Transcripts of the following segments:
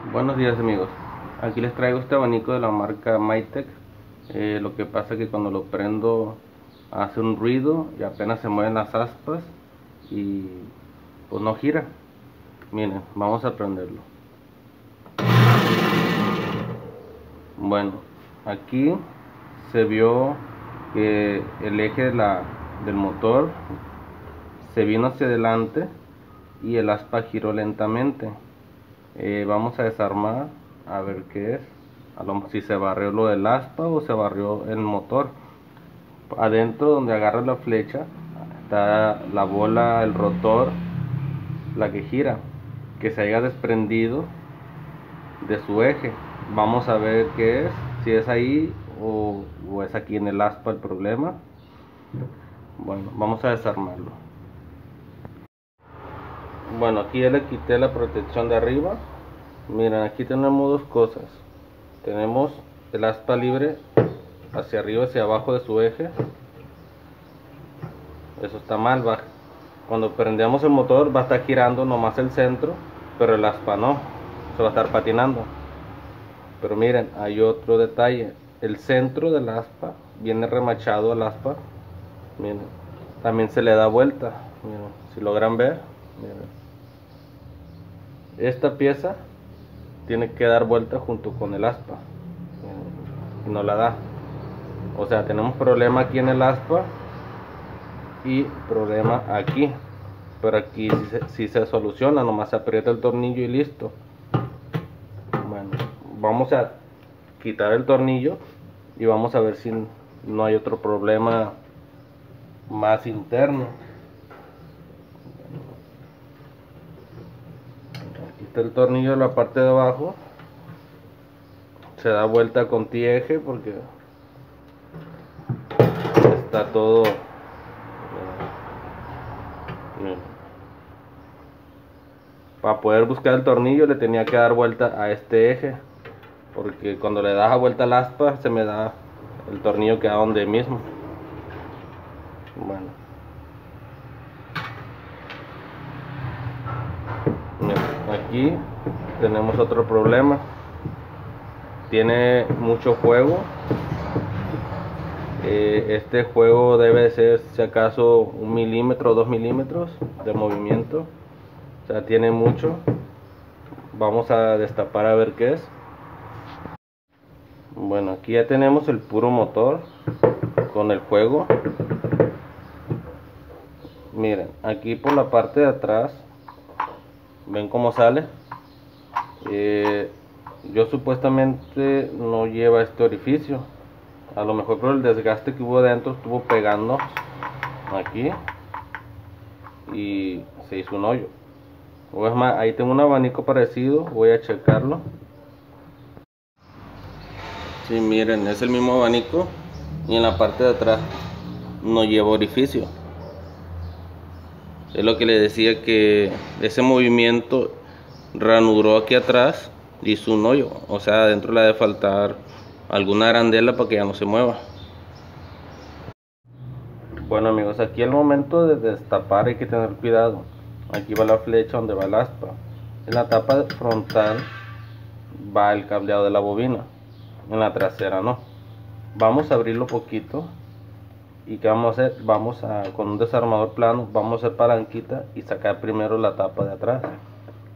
Buenos días amigos, aquí les traigo este abanico de la marca Mytec. Lo que pasa es que cuando lo prendo hace un ruido y apenas se mueven las aspas y pues no gira. Miren, vamos a prenderlo. Bueno, aquí se vio que el eje del motor se vino hacia adelante y el aspa giró lentamente. Vamos a desarmar a ver qué es, si se barrió lo del aspa o se barrió el motor. Adentro donde agarra la flecha está la bola, el rotor, la que gira, que se haya desprendido de su eje. Vamos a ver qué es, si es ahí o es aquí en el aspa el problema. Bueno, vamos a desarmarlo. Bueno, aquí ya le quité la protección de arriba. Miren, aquí tenemos dos cosas. Tenemos el aspa libre hacia arriba, hacia abajo de su eje. Eso está mal, cuando prendemos el motor va a estar girando nomás el centro, pero el aspa no, se va a estar patinando. Pero miren, hay otro detalle, el centro del aspa viene remachado al aspa. Miren, también se le da vuelta. Miren, si logran ver, miren, esta pieza tiene que dar vuelta junto con el aspa. Miren, y no la da. O sea, tenemos problema aquí en el aspa y problema aquí, pero aquí sí se soluciona, nomás se aprieta el tornillo y listo. Bueno, vamos a quitar el tornillo y vamos a ver si no hay otro problema más interno. Aquí está el tornillo de la parte de abajo, se da vuelta con tieje porque está todo. Para poder buscar el tornillo le tenía que dar vuelta a este eje, porque cuando le das vuelta al aspa se me da el tornillo, queda donde mismo. Bueno, aquí tenemos otro problema, tiene mucho juego. Este juego debe ser si acaso 1 milímetro o 2 milímetros de movimiento, o sea, tiene mucho. Vamos a destapar a ver qué es. Bueno, aquí ya tenemos el puro motor con el juego. Miren, aquí por la parte de atrás, ven cómo sale. Yo supuestamente no lleva este orificio, a lo mejor por el desgaste que hubo dentro estuvo pegando aquí y se hizo un hoyo. O es más, ahí tengo un abanico parecido, voy a checarlo. Sí, miren, es el mismo abanico y en la parte de atrás no lleva orificio. Es lo que le decía, que ese movimiento ranuró aquí atrás, hizo un hoyo, o sea, adentro le ha de faltar alguna arandela para que ya no se mueva. Bueno amigos, aquí al momento de destapar hay que tener cuidado. Aquí va la flecha donde va el aspa. En la tapa frontal va el cableado de la bobina, en la trasera no. Vamos a abrirlo poquito y ¿qué vamos a hacer? Con un desarmador plano vamos a hacer palanquita y sacar primero la tapa de atrás,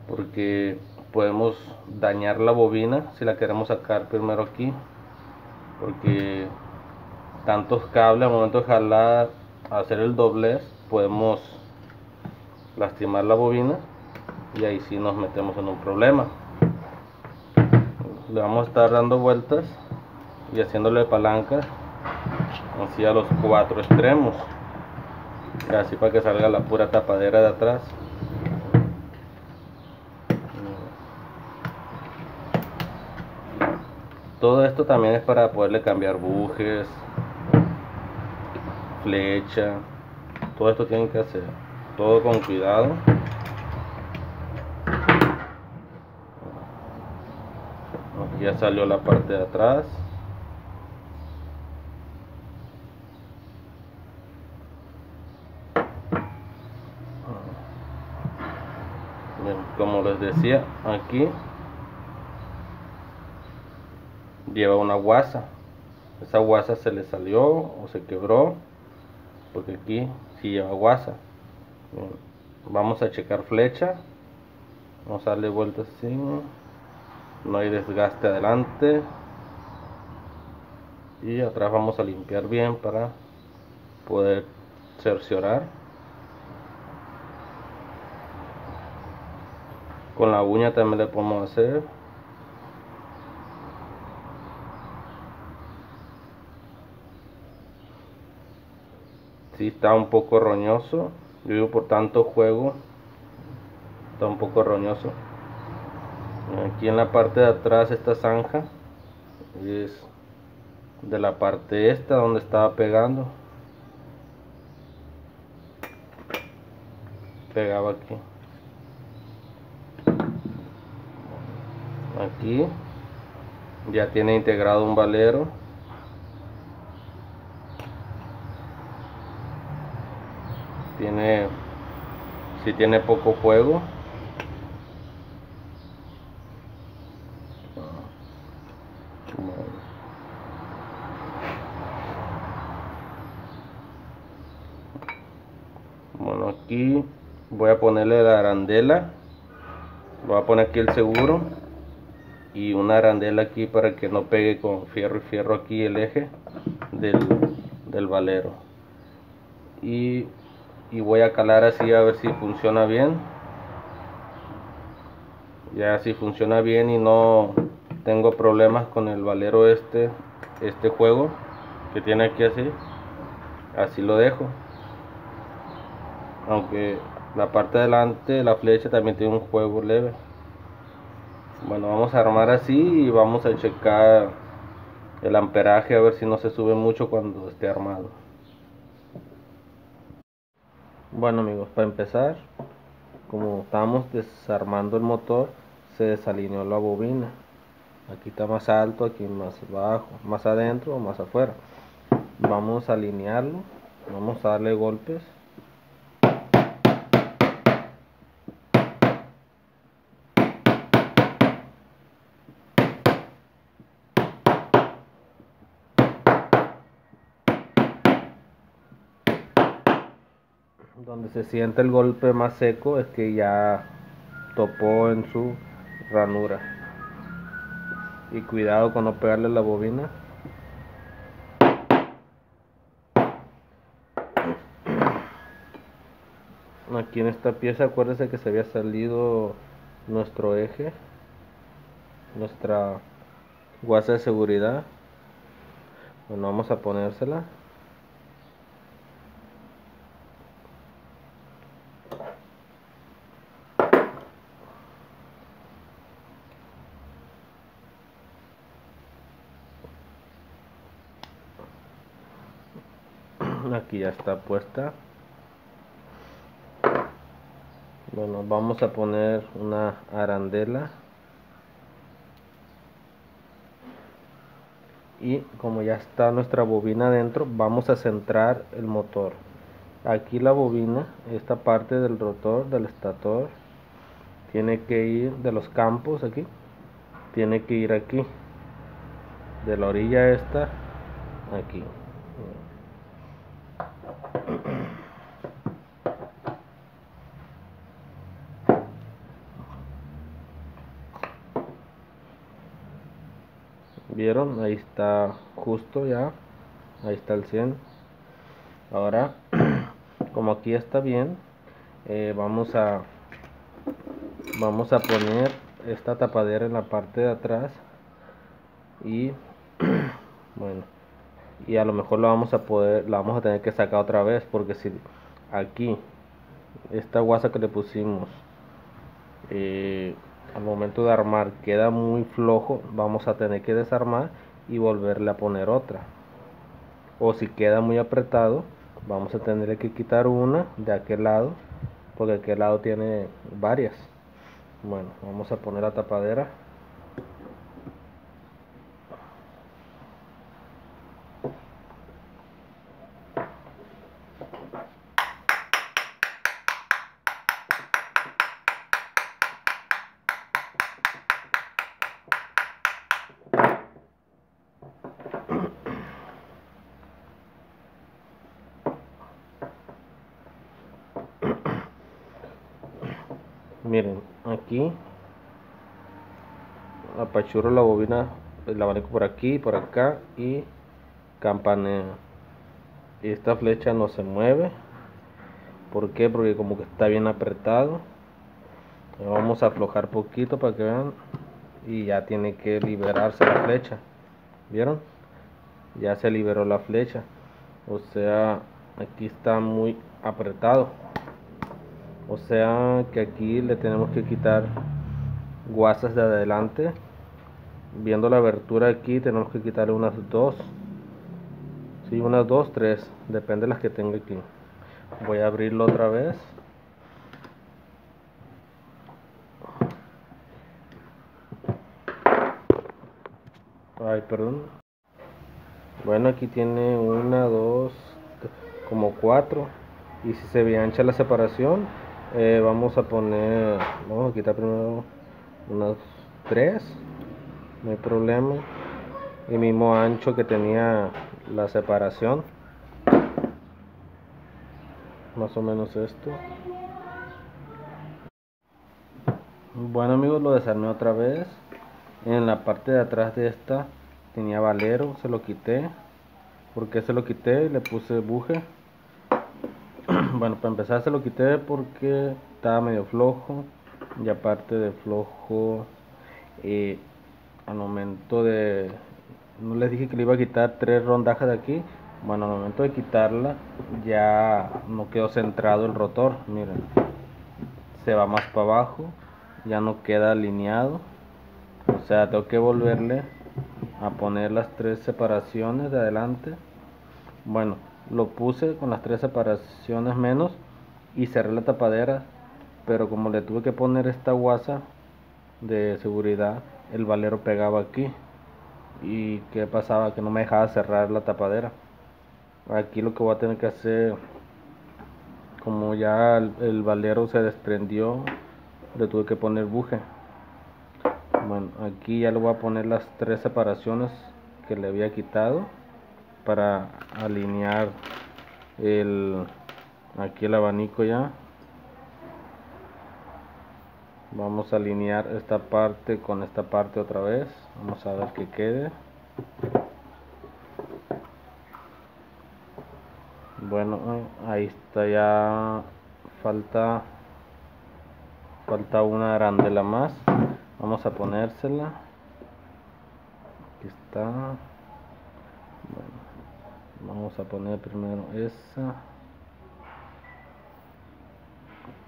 porque podemos dañar la bobina si la queremos sacar primero aquí, porque tantos cables al momento de jalar, hacer el doblez, podemos lastimar la bobina y ahí sí nos metemos en un problema. Le vamos a estar dando vueltas y haciéndole palanca así a los 4 extremos, así para que salga la pura tapadera de atrás. Todo esto también es para poderle cambiar bujes, flecha, todo esto tienen que hacer, todo con cuidado. Aquí ya salió la parte de atrás. Bien, como les decía, aquí lleva una guasa. Esa guasa se le salió o se quebró, porque aquí sí lleva guasa. Bien, vamos a checar flecha, vamos a darle vueltas así, no hay desgaste adelante, y atrás vamos a limpiar bien para poder cerciorar. Con la uña también le podemos hacer. Si está un poco roñoso, yo digo por tanto juego, está un poco roñoso. Aquí en la parte de atrás, esta zanja es de la parte esta donde estaba pegando, pegaba aquí. Aquí ya tiene integrado un valero. Si tiene poco juego. Bueno, aquí voy a ponerle la arandela. Voy a poner aquí el seguro y una arandela aquí para que no pegue con fierro y fierro aquí el eje del valero. Y voy a calar así a ver si funciona bien. Ya si funciona bien y no tengo problemas con el valero este juego que tiene aquí así lo dejo. Aunque la parte de delante, la flecha, también tiene un juego leve. Bueno, vamos a armar así y vamos a checar el amperaje a ver si no se sube mucho cuando esté armado. Bueno amigos, para empezar, como estábamos desarmando el motor, se desalineó la bobina. Aquí está más alto, aquí más bajo, más adentro o más afuera. Vamos a alinearlo, vamos a darle golpes. Donde se siente el golpe más seco es que ya topó en su ranura. Y cuidado con no pegarle la bobina. Aquí en esta pieza acuérdense que se había salido nuestro eje, nuestra guasa de seguridad. Bueno, vamos a ponérsela. Aquí ya está puesta. Bueno, vamos a poner una arandela. Y como ya está nuestra bobina adentro, vamos a centrar el motor. Aquí la bobina, esta parte del rotor, del estator, tiene que ir de los campos aquí, tiene que ir aquí, de la orilla esta, aquí. ¿Vieron? Ahí está justo ya, ahí está el 100. Ahora, como aquí está bien, vamos a poner esta tapadera en la parte de atrás y bueno, y a lo mejor la vamos a tener que sacar otra vez, porque si aquí esta guasa que le pusimos al momento de armar queda muy flojo, vamos a tener que desarmar y volverle a poner otra. O si queda muy apretado, vamos a tener que quitar una de aquel lado, porque aquel lado tiene varias. Bueno, vamos a poner la tapadera. Miren, aquí apachurro la bobina, el abanico por aquí, por acá y campaneo. Y esta flecha no se mueve. ¿Por qué? Porque como que está bien apretado. Vamos a aflojar poquito para que vean. Y ya tiene que liberarse la flecha. ¿Vieron? Ya se liberó la flecha. O sea, aquí está muy apretado. O sea que aquí le tenemos que quitar guasas de adelante. Viendo la abertura aquí tenemos que quitarle unas dos. Sí, unas dos, tres. Depende de las que tenga aquí. Voy a abrirlo otra vez. Ay, perdón. Bueno, aquí tiene una, dos, como cuatro. Y si se ve ancha la separación, vamos a quitar primero unas tres. No hay problema. Y mismo ancho que tenía la separación. Más o menos esto. Bueno amigos, lo desarmé otra vez. En la parte de atrás de esta tenía valero, se lo quité. ¿Por qué se lo quité? Le puse buje. Bueno, para empezar se lo quité porque estaba medio flojo. Y aparte de flojo, al momento de... No les dije que le iba a quitar tres rondajas de aquí. Bueno, al momento de quitarla ya no quedó centrado el rotor. Miren, se va más para abajo, ya no queda alineado. O sea, tengo que volverle a poner las tres separaciones de adelante. Bueno, lo puse con las tres separaciones menos y cerré la tapadera, pero como le tuve que poner esta guasa de seguridad, el valero pegaba aquí. ¿Y qué pasaba? Que no me dejaba cerrar la tapadera. Aquí lo que voy a tener que hacer, como ya el valero se desprendió, le tuve que poner buje. Bueno, aquí ya le voy a poner las tres separaciones que le había quitado para alinear aquí el abanico ya. Vamos a alinear esta parte con esta parte otra vez. Vamos a ver que quede. Bueno, ahí está ya. Falta una arandela más. Vamos a ponérsela. Aquí está. Bueno, vamos a poner primero esa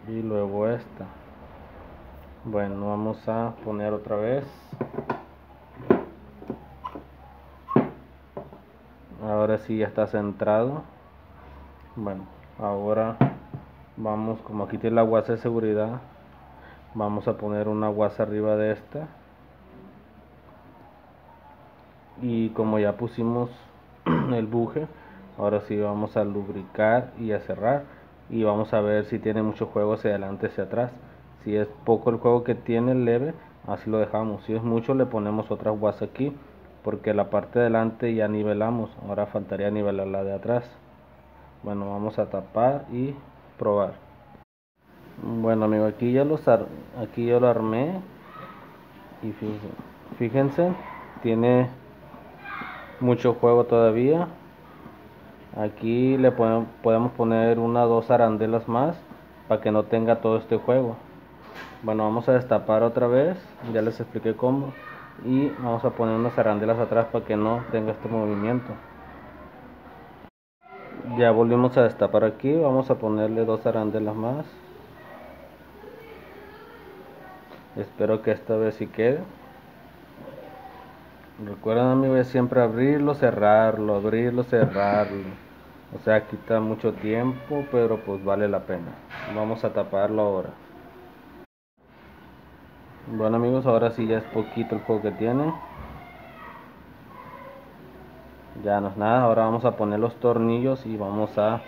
y luego esta. Bueno, vamos a poner otra vez. Ahora sí ya está centrado. Bueno, ahora vamos, como aquí tiene la guasa de seguridad, vamos a poner una guasa arriba de esta. Y como ya pusimos el buje, ahora sí vamos a lubricar y a cerrar. Y vamos a ver si tiene mucho juego hacia adelante, hacia atrás. Si es poco el juego que tiene, leve, así lo dejamos. Si es mucho, le ponemos otra guasa aquí, porque la parte de adelante ya nivelamos. Ahora faltaría nivelar la de atrás. Bueno, vamos a tapar y probar. Bueno amigo, aquí ya lo armé. Y fíjense, tiene mucho juego todavía. Aquí le podemos poner una o dos arandelas más para que no tenga todo este juego. Bueno, vamos a destapar otra vez, ya les expliqué cómo, y vamos a poner unas arandelas atrás para que no tenga este movimiento. Ya volvimos a destapar aquí, vamos a ponerle dos arandelas más. Espero que esta vez sí quede. Recuerden amigos, siempre abrirlo, cerrarlo, abrirlo, cerrarlo. O sea, quita mucho tiempo, pero pues vale la pena. Vamos a taparlo ahora. Bueno amigos, ahora sí ya es poquito el juego que tiene. Ya no es nada, ahora vamos a poner los tornillos y vamos a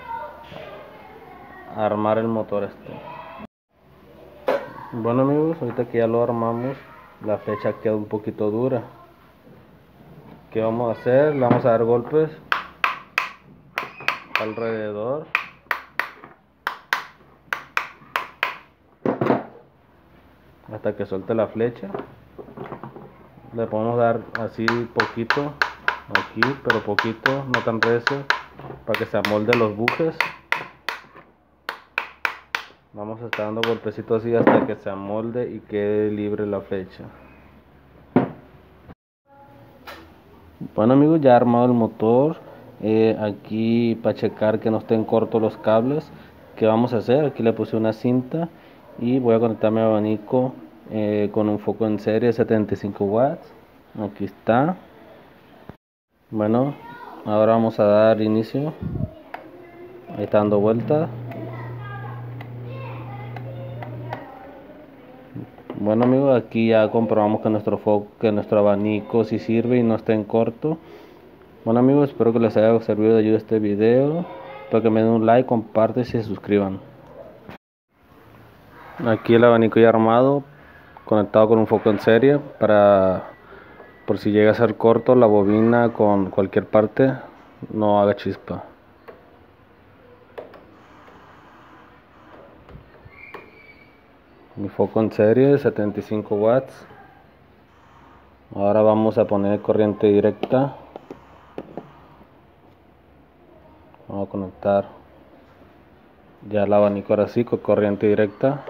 armar el motor este. Bueno amigos, ahorita que ya lo armamos, la flecha queda un poquito dura. ¿Qué vamos a hacer? Le vamos a dar golpes alrededor. hasta que suelte la flecha. Le podemos dar así poquito aquí, pero poquito, no tan recio, para que se amolde los bujes. Vamos a estar dando golpecitos así hasta que se amolde y quede libre la flecha. Bueno amigos, ya he armado el motor. Aquí para checar que no estén cortos los cables, ¿qué vamos a hacer? Aquí le puse una cinta y voy a conectar mi abanico con un foco en serie 75 watts. Aquí está. Bueno, ahora vamos a dar inicio. Ahí está dando vuelta. Bueno amigos, aquí ya comprobamos que nuestro abanico sí sirve y no está en corto. Bueno amigos, espero que les haya servido de ayuda este video. Espero que me den un like, compartan y se suscriban. Aquí el abanico ya armado, conectado con un foco en serie para por si llega a ser corto la bobina con cualquier parte no haga chispa. Mi foco en serie 75 watts. Ahora vamos a poner corriente directa. Vamos a conectar ya el abanico ahora sí con corriente directa.